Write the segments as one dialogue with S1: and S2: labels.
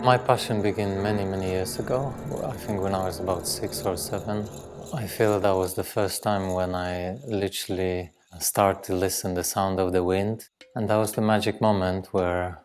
S1: My passion began many years ago. I think when I was about 6 or 7. I feel that was the first time when I literally started to listen the sound of the wind. And that was the magic moment where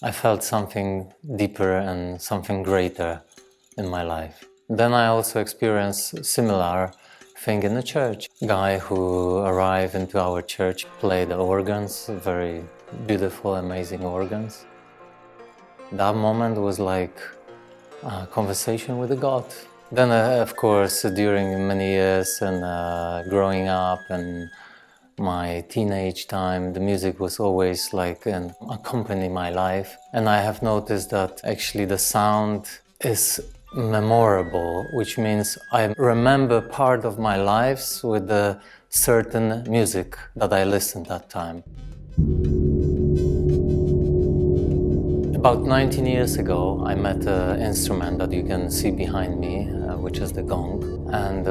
S1: I felt something deeper and something greater in my life. Then I also experienced similar thing in the church. A guy who arrived into our church played the organs, very beautiful, amazing organs. That moment was like a conversation with a God. Then, of course, during many years and growing up and my teenage time, the music was always like an accompany my life. And I have noticed that actually the sound is memorable, which means I remember part of my lives with the certain music that I listened that time. About 19 years ago, I met an instrument that you can see behind me, which is the gong. And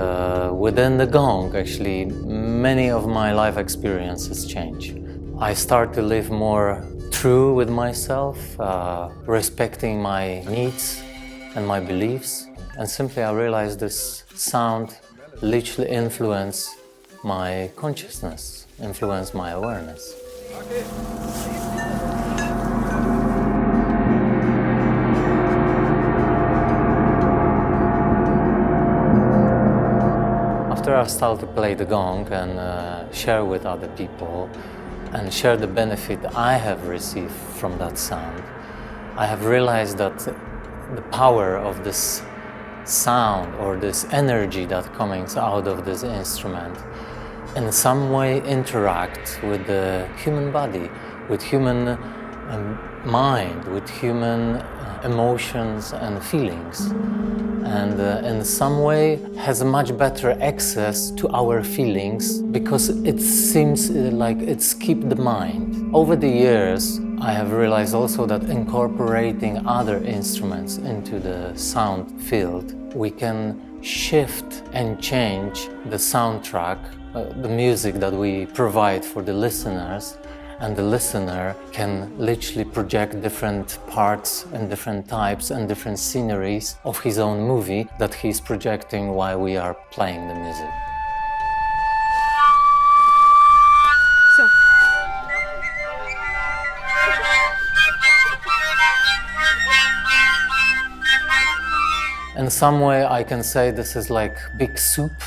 S1: within the gong, actually, many of my life experiences change. I start to live more true with myself, respecting my needs and my beliefs. And simply I realized this sound literally influenced my consciousness, influenced my awareness. After I started to play the gong and share with other people and share the benefit I have received from that sound, I have realized that the power of this sound or this energy that comes out of this instrument in some way interact with the human body, with human mind, with human emotions and feelings, and in some way has a much better access to our feelings because it seems like it's keep the mind. Over the years, I have realized also that incorporating other instruments into the sound field, we can shift and change the soundtrack, the music that we provide for the listeners, and the listener can literally project different parts and different types and different sceneries of his own movie that he's projecting while we are playing the music. In some way I can say this is like big soup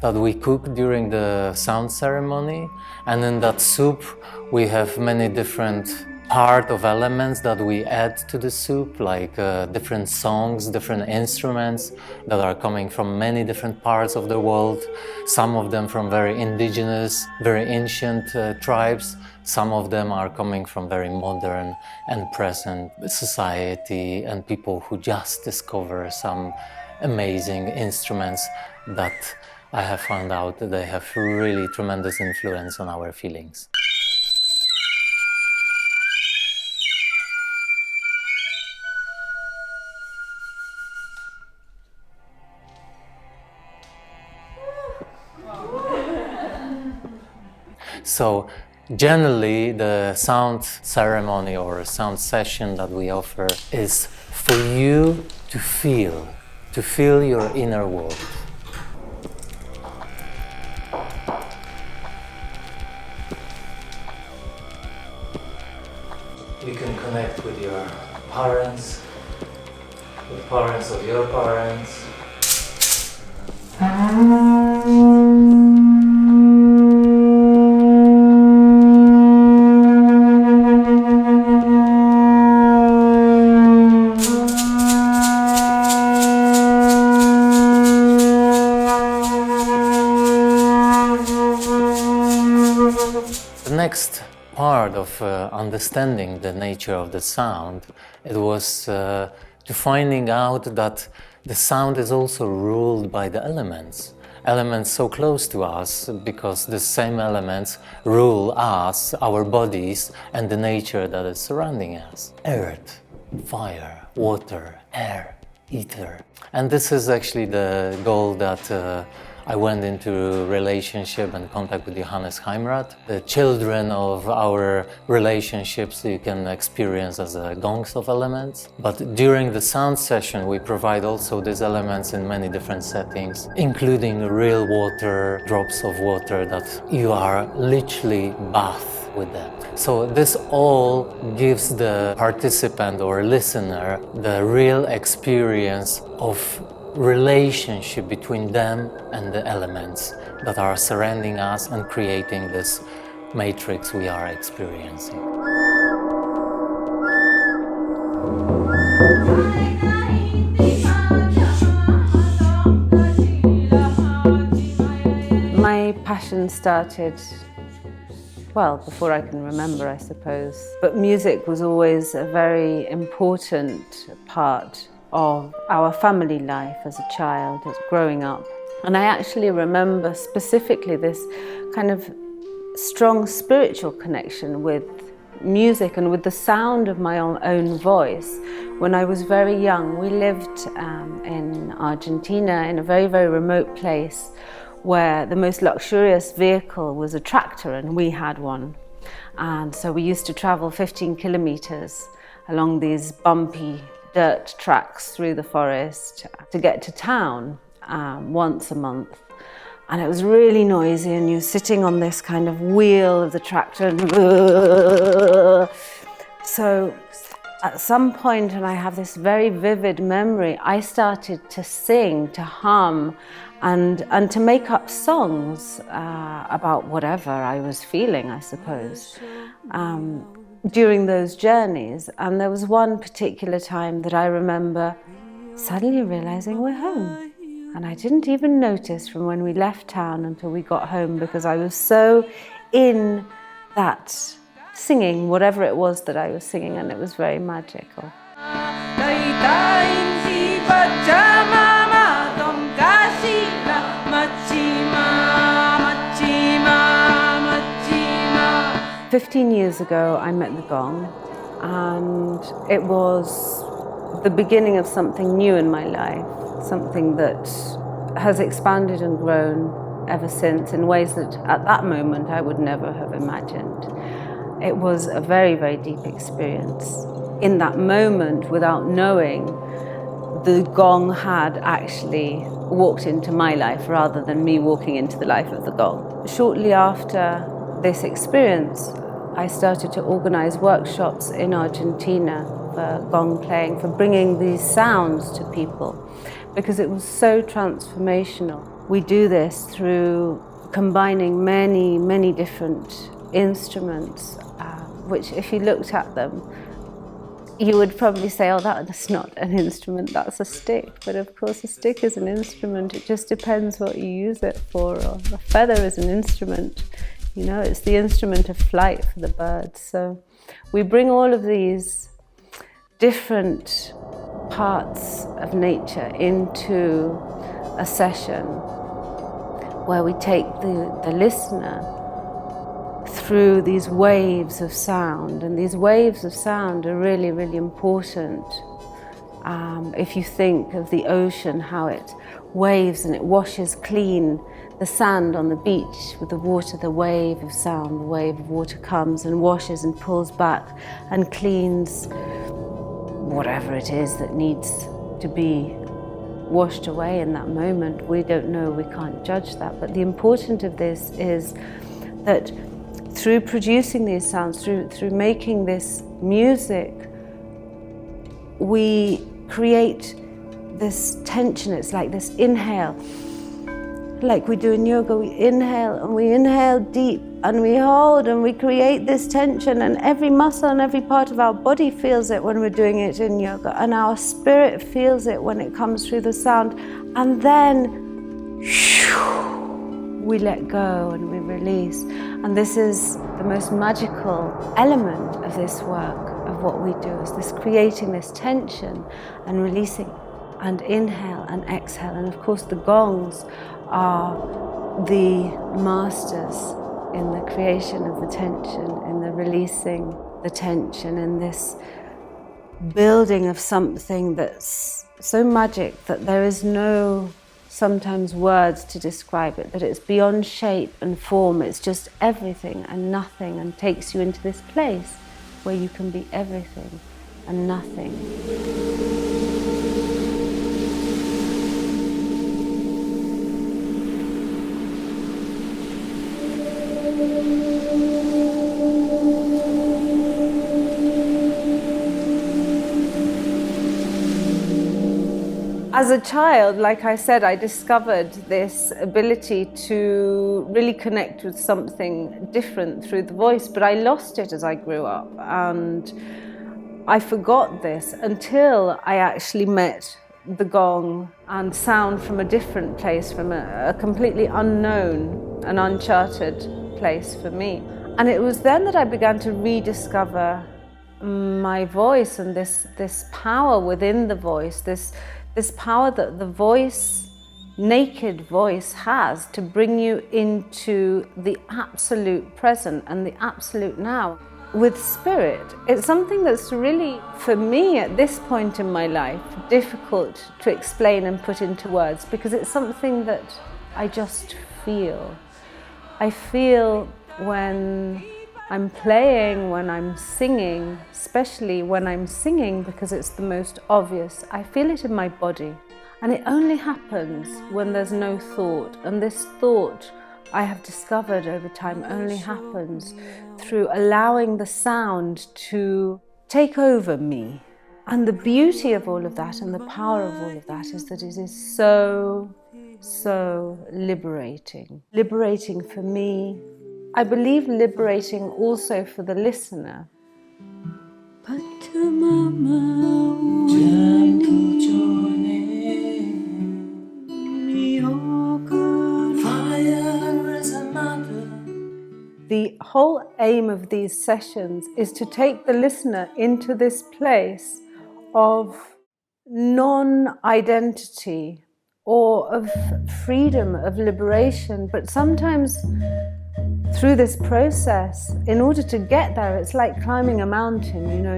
S1: that we cook during the sound ceremony, and in that soup we have many different part of elements that we add to the soup, like different songs, different instruments that are coming from many different parts of the world, some of them from very indigenous, very ancient tribes, some of them are coming from very modern and present society and people who just discover some amazing instruments that I have found out that they have really tremendous influence on our feelings. So generally the sound ceremony or sound session that we offer is for you to feel your inner world. You can connect with your parents, with parents of your parents. The next part of understanding the nature of the sound, it was to finding out that the sound is also ruled by the elements. Elements so close to us because the same elements rule us, our bodies, and the nature that is surrounding us. Earth, fire, water, air, ether. And this is actually the goal that I went into relationship and contact with Johannes Heimrath. The children of our relationships you can experience as a gongs of elements. But during the sound session we provide also these elements in many different settings, including real water, drops of water that you are literally bathed with them. So this all gives the participant or listener the real experience of relationship between them and the elements that are surrounding us and creating this matrix we are experiencing.
S2: My passion started, well, before I can remember, I suppose. But music was always a very important part of our family life as a child, as growing up. And I actually remember specifically this kind of strong spiritual connection with music and with the sound of my own voice. When I was very young, we lived in Argentina, in a very, very remote place, where the most luxurious vehicle was a tractor, and we had one. And so we used to travel 15 kilometers along these bumpy dirt tracks through the forest to get to town once a month. And it was really noisy, and you're sitting on this kind of wheel of the tractor and so at some point, and I have this very vivid memory, I started to sing, to hum, and to make up songs about whatever I was feeling, I suppose, during those journeys. And there was one particular time that I remember suddenly realizing we're home. And I didn't even notice from when we left town until we got home, because I was so in that singing, whatever it was that I was singing, and it was very magical. "15 years ago, I met the gong, and it was the beginning of something new in my life, something that has expanded and grown ever since in ways that at that moment I would never have imagined. It was a very, very deep experience. In that moment, without knowing, the gong had actually walked into my life rather than me walking into the life of the gong. Shortly after this experience, I started to organize workshops in Argentina for gong playing, for bringing these sounds to people, because it was so transformational. We do this through combining many, many different instruments, which if you looked at them, you would probably say, oh, that's not an instrument, that's a stick. But of course, a stick is an instrument. It just depends what you use it for. Or a feather is an instrument. You know, it's the instrument of flight for the birds. So we bring all of these different parts of nature into a session where we take the listener through these waves of sound. And these waves of sound are really, really important. If you think of the ocean, how it waves and it washes clean the sand on the beach with the water, the wave of sound, the wave of water comes and washes and pulls back and cleans whatever it is that needs to be washed away in that moment. We don't know, we can't judge that. But the importance of this is that through producing these sounds, through making this music, we create this tension. It's like this inhale, like we do in yoga. We inhale and we inhale deep and we hold and we create this tension, and every muscle and every part of our body feels it when we're doing it in yoga, and our spirit feels it when it comes through the sound. And then we let go and we release. And this is the most magical element of this work, of what we do, is this creating this tension and releasing, and inhale and exhale. And of course the gongs are the masters in the creation of the tension, in the releasing the tension, in this building of something that's so magic that there is no sometimes words to describe it, that it's beyond shape and form, it's just everything and nothing, and takes you into this place where you can be everything and nothing. As a child, like I said, I discovered this ability to really connect with something different through the voice, but I lost it as I grew up, and I forgot this until I actually met the gong and sound from a different place, from a completely unknown and uncharted place for me. And it was then that I began to rediscover my voice and this power within the voice, this power that the voice, naked voice, has to bring you into the absolute present and the absolute now. With spirit, it's something that's really, for me at this point in my life, difficult to explain and put into words, because it's something that I just feel. I feel when I'm playing, when I'm singing, especially when I'm singing because it's the most obvious. I feel it in my body, and it only happens when there's no thought, and this thought, I have discovered over time, only happens through allowing the sound to take over me. And the beauty of all of that and the power of all of that is that it is so liberating. Liberating for me. I believe liberating also for the listener. The whole aim of these sessions is to take the listener into this place of non-identity or of freedom, of liberation, but sometimes through this process, in order to get there, it's like climbing a mountain. You know,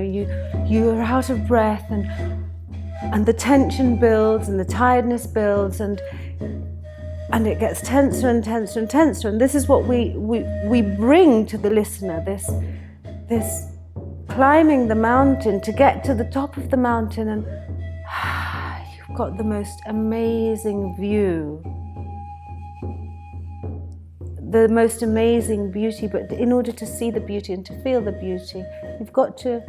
S2: you're out of breath, and the tension builds, and the tiredness builds, and it gets tenser and tenser and tenser. And this is what we bring to the listener, this climbing the mountain to get to the top of the mountain, and you've got the most amazing view. The most amazing beauty, but in order to see the beauty and to feel the beauty, you've got to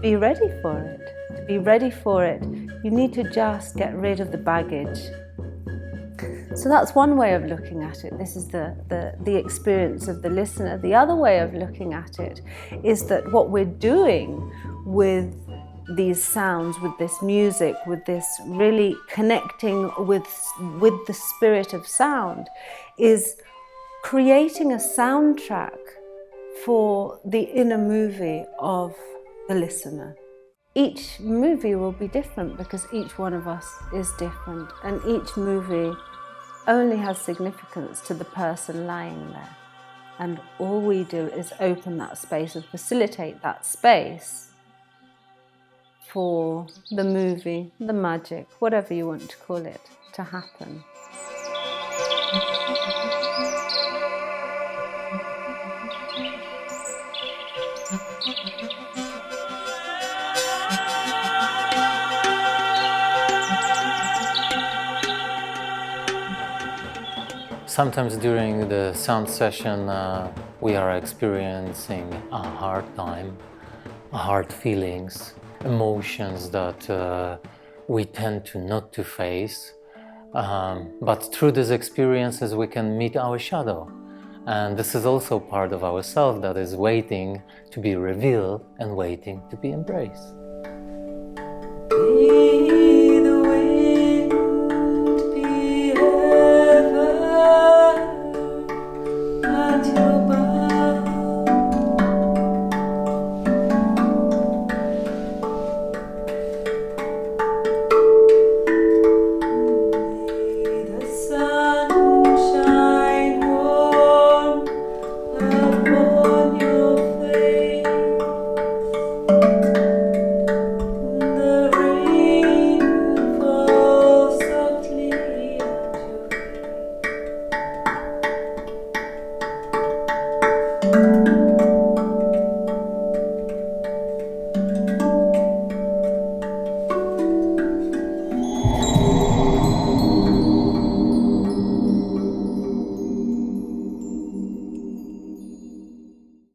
S2: be ready for it. To be ready for it, you need to just get rid of the baggage. So that's one way of looking at it. This is the experience of the listener. The other way of looking at it is that what we're doing with these sounds, with this music, with this really connecting with the spirit of sound, is creating a soundtrack for the inner movie of the listener. Each movie will be different because each one of us is different, and each movie only has significance to the person lying there. And all we do is open that space and facilitate that space for the movie, the magic, whatever you want to call it, to happen.
S1: Sometimes during the sound session we are experiencing a hard time, hard feelings, emotions that we tend to not to face. But through these experiences we can meet our shadow. And this is also part of ourself that is waiting to be revealed and waiting to be embraced.